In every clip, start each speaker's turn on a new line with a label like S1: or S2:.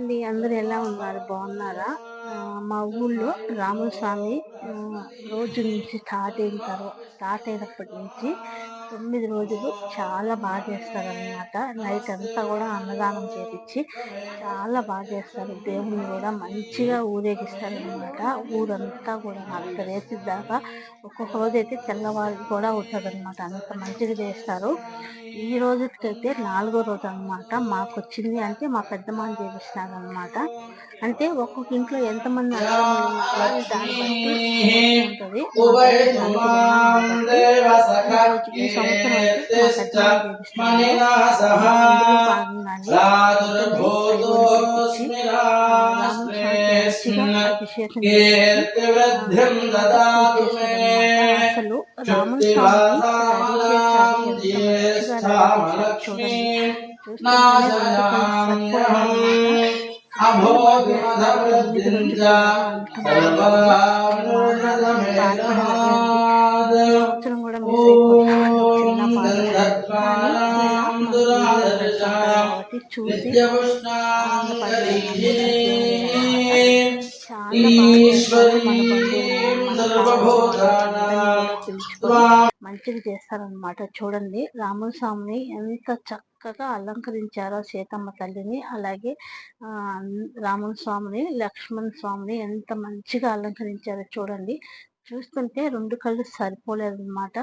S1: అండి. అందరూ ఎలా ఉన్నారు? బాగున్నారా? మా ఊళ్ళో రాముల స్వామి రోజు నుంచి స్టార్ట్ అయినప్పటి నుంచి 9 రోజులు చాలా బాగా చేస్తారనమాట. నైట్ అంతా కూడా అన్నదానం చేపిచ్చి చాలా బాగా చేస్తారు. దేవుణ్ణి కూడా మంచిగా ఊరేగిస్తారనమాట. ఊరంతా కూడా అర్ధరాత్రి దాకా ఒక్కొక్క రోజైతే తెల్లవారి కూడా అవుతదనమాట. అంత మంచిగా చేస్తారు. ఈ రోజుకైతే 4గో రోజు అనమాట. మాకొచ్చింది అంటే మా పెద్దమ్మ చేపిస్తున్నారనమాట. అంటే ఒక్కొక్క ఇంట్లో ఎంతమంది అన్నదమ్ములు ఉన్నారో అని దాన్ని బట్టి ఉంటది. మాకైతే నలుగురు ఉన్నాం కాబట్టి ఈ సంవత్సరం అయితే మా పెద్దమ్మ చేపిస్తున్నారు. అందులో భాగంగానే పొద్దున్నే అయ్యవారిని పిలిపించి రాముల స్వామికి మంచిగా అభిషేకం చేపించి తర్వాత పూజ చేస్తారనమాట. అసలు రాముల స్వామిని రెడీ చేశారు, ఎంత మంచిగా రెడీ చేశారు చూడండి. చూస్తుంటేనే 2 కళ్ళు సరిపోలేదన్నమాట. చాలా బాగా చేస్తారు. 9 రోజులు కూడా అంత బాధపడేది అదే అండి. ఈ సంవత్సరం కూడా మిస్ అయిపోతున్నాం అని ఒక చిన్న బాధ. కానీ ఇలా మనకు వీడియోలు పెడుతుంటారు కాబట్టి చూసి ఆనందపడలేమన్నమాట. దేవుడే అన్నమాట. చాలా బాగా చేస్తారు. మన బంధువుల్ని, మనకు కావాల్సిన వాళ్ళందరినీ కూడా పిలుచుకొని మంచిగా చేస్తారనమాట. చూడండి రాముల స్వామిని ఎంత చక్కగా అలంకరించారో సీతమ్మ తల్లిని, అలాగే రాముల స్వామిని, లక్ష్మణ స్వామిని ఎంత మంచిగా అలంకరించారో చూడండి. చూస్తుంటే 2 కళ్ళు సరిపోలేదన్నమాట.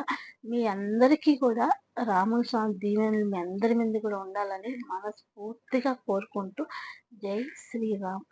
S1: మీ అందరికీ కూడా రాముల స్వామి దీవెనలు మీ అందరి మీద కూడా ఉండాలని మనస్ఫూర్తిగా కోరుకుంటూ జై శ్రీరామ్.